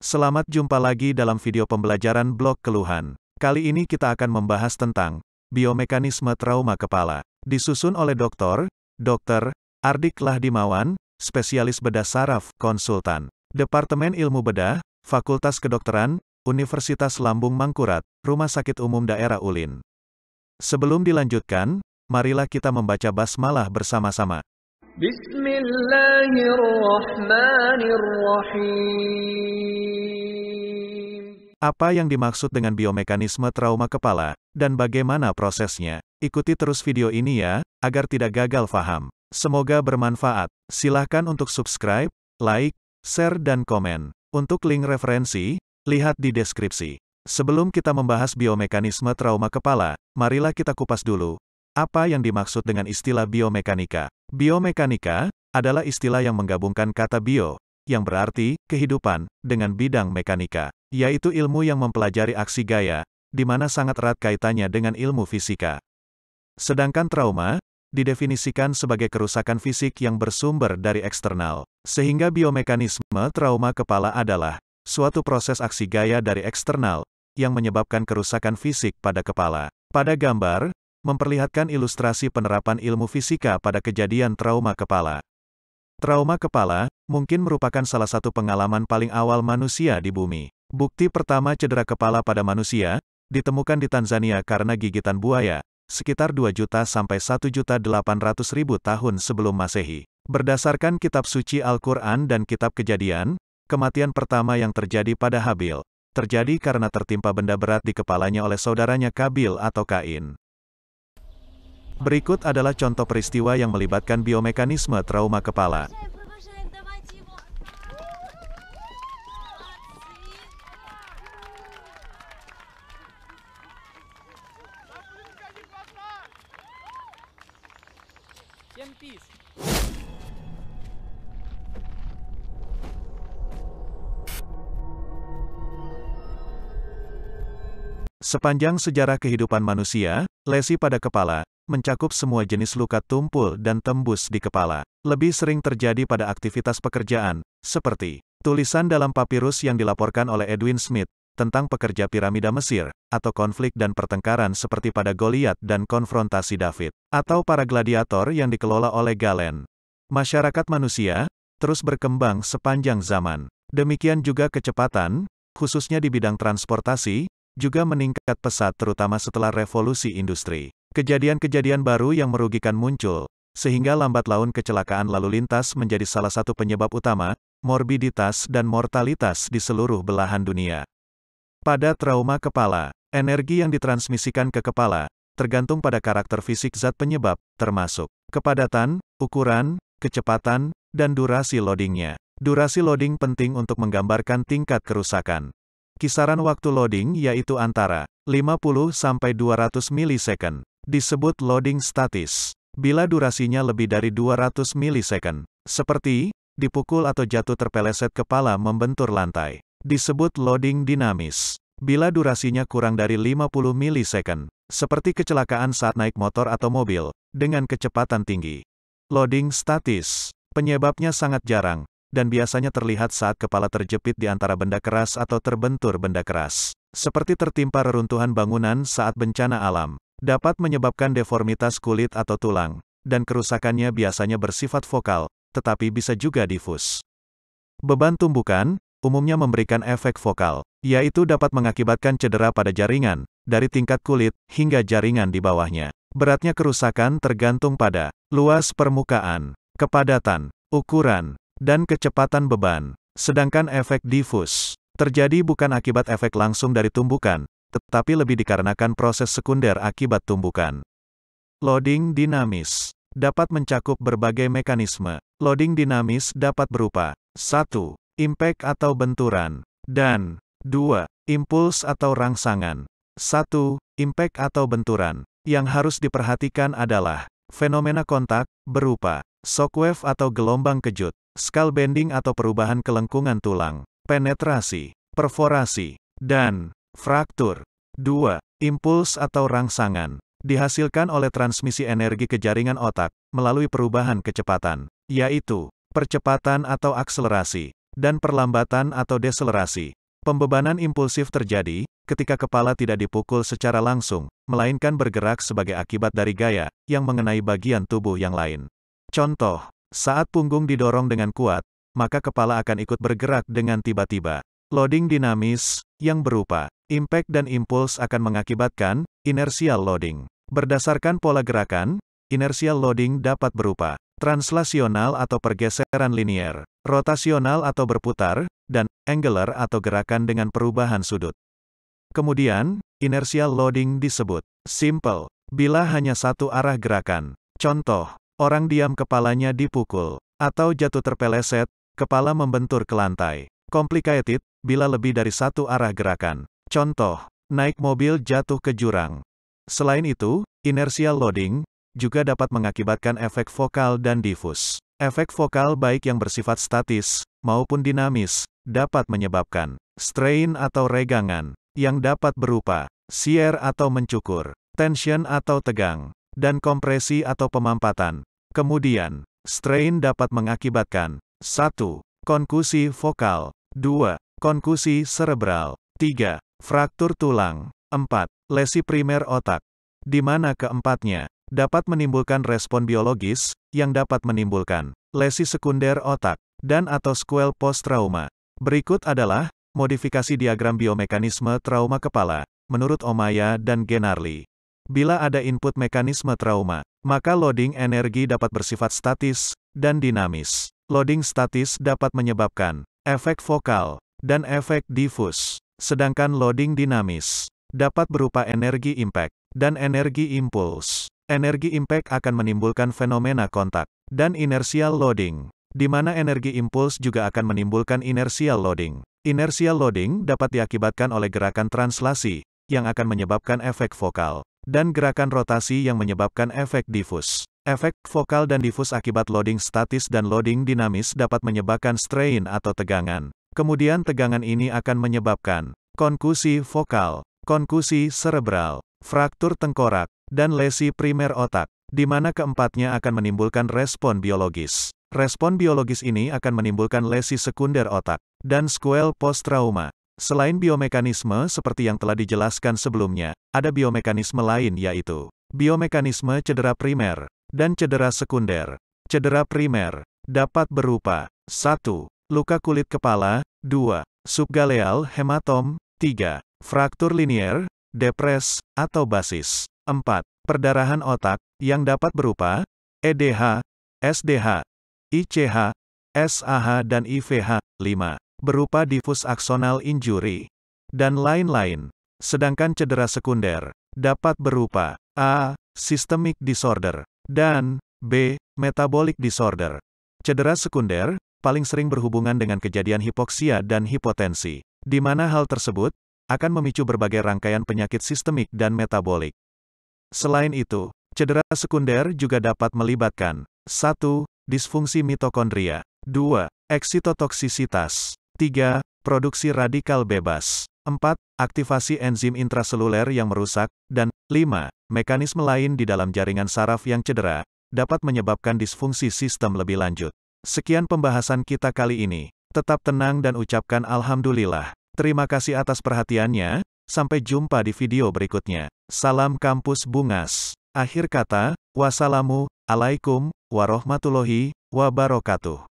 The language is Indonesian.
Selamat jumpa lagi dalam video pembelajaran blok keluhan. Kali ini kita akan membahas tentang biomekanisme trauma kepala. Disusun oleh Dr. Ardik Lahdimawan, spesialis bedah saraf, konsultan. Departemen Ilmu Bedah, Fakultas Kedokteran, Universitas Lambung Mangkurat, Rumah Sakit Umum Daerah Ulin. Sebelum dilanjutkan, marilah kita membaca basmalah bersama-sama. Bismillahirrahmanirrahim. Apa yang dimaksud dengan biomekanisme trauma kepala, dan bagaimana prosesnya? Ikuti terus video ini ya, agar tidak gagal paham. Semoga bermanfaat. Silahkan untuk subscribe, like, share dan komen. Untuk link referensi, lihat di deskripsi. Sebelum kita membahas biomekanisme trauma kepala, marilah kita kupas dulu. Apa yang dimaksud dengan istilah biomekanika? Biomekanika adalah istilah yang menggabungkan kata bio, yang berarti kehidupan, dengan bidang mekanika, yaitu ilmu yang mempelajari aksi gaya, di mana sangat erat kaitannya dengan ilmu fisika. Sedangkan trauma didefinisikan sebagai kerusakan fisik yang bersumber dari eksternal. Sehingga biomekanisme trauma kepala adalah suatu proses aksi gaya dari eksternal yang menyebabkan kerusakan fisik pada kepala. Pada gambar memperlihatkan ilustrasi penerapan ilmu fisika pada kejadian trauma kepala. Trauma kepala mungkin merupakan salah satu pengalaman paling awal manusia di bumi. Bukti pertama cedera kepala pada manusia ditemukan di Tanzania karena gigitan buaya, sekitar 2 juta sampai 1.800.000 tahun sebelum Masehi. Berdasarkan kitab suci Al-Quran dan kitab Kejadian, kematian pertama yang terjadi pada Habil terjadi karena tertimpa benda berat di kepalanya oleh saudaranya Kabil atau Kain. Berikut adalah contoh peristiwa yang melibatkan biomekanisme trauma kepala. Sepanjang sejarah kehidupan manusia, lesi pada kepala mencakup semua jenis luka tumpul dan tembus di kepala. Lebih sering terjadi pada aktivitas pekerjaan, seperti tulisan dalam papirus yang dilaporkan oleh Edwin Smith tentang pekerja piramida Mesir, atau konflik dan pertengkaran seperti pada Goliat dan konfrontasi David, atau para gladiator yang dikelola oleh Galen. Masyarakat manusia terus berkembang sepanjang zaman. Demikian juga kecepatan, khususnya di bidang transportasi, juga meningkat pesat terutama setelah revolusi industri. Kejadian-kejadian baru yang merugikan muncul, sehingga lambat laun kecelakaan lalu lintas menjadi salah satu penyebab utama, morbiditas dan mortalitas di seluruh belahan dunia. Pada trauma kepala, energi yang ditransmisikan ke kepala, tergantung pada karakter fisik zat penyebab, termasuk kepadatan, ukuran, kecepatan, dan durasi loadingnya. Durasi loading penting untuk menggambarkan tingkat kerusakan. Kisaran waktu loading yaitu antara 50 sampai 200 milisecond. Disebut loading statis, bila durasinya lebih dari 200 milisecond, seperti dipukul atau jatuh terpeleset kepala membentur lantai. Disebut loading dinamis, bila durasinya kurang dari 50 milisecond, seperti kecelakaan saat naik motor atau mobil, dengan kecepatan tinggi. Loading statis, penyebabnya sangat jarang, dan biasanya terlihat saat kepala terjepit di antara benda keras atau terbentur benda keras, seperti tertimpa reruntuhan bangunan saat bencana alam. Dapat menyebabkan deformitas kulit atau tulang, dan kerusakannya biasanya bersifat vokal, tetapi bisa juga difus. Beban tumbukan umumnya memberikan efek vokal, yaitu dapat mengakibatkan cedera pada jaringan, dari tingkat kulit hingga jaringan di bawahnya. Beratnya kerusakan tergantung pada luas permukaan, kepadatan, ukuran, dan kecepatan beban. Sedangkan efek difus terjadi bukan akibat efek langsung dari tumbukan, tetapi lebih dikarenakan proses sekunder akibat tumbukan. Loading dinamis dapat mencakup berbagai mekanisme. Loading dinamis dapat berupa 1. Impact atau benturan, dan 2. Impuls atau rangsangan. 1. Impact atau benturan. Yang harus diperhatikan adalah fenomena kontak, berupa shockwave atau gelombang kejut, skull bending atau perubahan kelengkungan tulang, penetrasi, perforasi, dan fraktur. 2. Impuls atau rangsangan dihasilkan oleh transmisi energi ke jaringan otak melalui perubahan kecepatan, yaitu percepatan atau akselerasi. dan perlambatan atau deselerasi. Pembebanan impulsif terjadi ketika kepala tidak dipukul secara langsung, melainkan bergerak sebagai akibat dari gaya yang mengenai bagian tubuh yang lain. Contoh, saat punggung didorong dengan kuat, maka kepala akan ikut bergerak dengan tiba-tiba. Loading dinamis, yang berupa impact dan impuls akan mengakibatkan inertial loading. Berdasarkan pola gerakan, inertial loading dapat berupa translasional atau pergeseran linier, rotasional atau berputar, dan angular atau gerakan dengan perubahan sudut. Kemudian, inertial loading disebut simple bila hanya satu arah gerakan. Contoh, orang diam kepalanya dipukul, atau jatuh terpeleset, kepala membentur ke lantai. Complicated, bila lebih dari satu arah gerakan. Contoh, naik mobil jatuh ke jurang. Selain itu, inertial loading juga dapat mengakibatkan efek vokal dan difus. Efek vokal baik yang bersifat statis, maupun dinamis, dapat menyebabkan strain atau regangan, yang dapat berupa shear atau mencukur, tension atau tegang, dan kompresi atau pemampatan. Kemudian, strain dapat mengakibatkan 1. Konkusi vokal, 2. Konkusi cerebral, 3. Fraktur tulang, 4. Lesi primer otak, di mana keempatnya dapat menimbulkan respon biologis, yang dapat menimbulkan lesi sekunder otak, dan atau sequel post-trauma. Berikut adalah modifikasi diagram biomekanisme trauma kepala, menurut Omaya dan Genarli. Bila ada input mekanisme trauma, maka loading energi dapat bersifat statis dan dinamis. Loading statis dapat menyebabkan efek vokal dan efek difus, sedangkan loading dinamis dapat berupa energi impact dan energi impuls. Energi impact akan menimbulkan fenomena kontak dan inertial loading, di mana energi impuls juga akan menimbulkan inertial loading. Inertial loading dapat diakibatkan oleh gerakan translasi, yang akan menyebabkan efek vokal, dan gerakan rotasi yang menyebabkan efek difus. Efek vokal dan difus akibat loading statis dan loading dinamis dapat menyebabkan strain atau tegangan. Kemudian tegangan ini akan menyebabkan konkusi vokal, konkusi cerebral, fraktur tengkorak, dan lesi primer otak, di mana keempatnya akan menimbulkan respon biologis. Respon biologis ini akan menimbulkan lesi sekunder otak, dan sequel post-trauma. Selain biomekanisme seperti yang telah dijelaskan sebelumnya, ada biomekanisme lain yaitu biomekanisme cedera primer dan cedera sekunder. Cedera primer dapat berupa 1. Luka kulit kepala, 2. Subgaleal hematom, 3. Fraktur linier, depres, atau basis. 4. Perdarahan otak, yang dapat berupa EDH, SDH, ICH, SAH dan IVH. 5. Berupa diffuse axonal injury, dan lain-lain. Sedangkan cedera sekunder dapat berupa A. Systemic disorder, dan B. Metabolic disorder. Cedera sekunder paling sering berhubungan dengan kejadian hipoksia dan hipotensi, di mana hal tersebut akan memicu berbagai rangkaian penyakit sistemik dan metabolik. Selain itu, cedera sekunder juga dapat melibatkan 1. Disfungsi mitokondria, 2. Eksitotoksisitas, 3. Produksi radikal bebas, 4. Aktivasi enzim intraseluler yang merusak, dan 5. Mekanisme lain di dalam jaringan saraf yang cedera, dapat menyebabkan disfungsi sistem lebih lanjut. Sekian pembahasan kita kali ini. Tetap tenang dan ucapkan Alhamdulillah. Terima kasih atas perhatiannya. Sampai jumpa di video berikutnya. Salam Kampus Bungas. Akhir kata, wassalamu alaikum warahmatullahi wabarakatuh.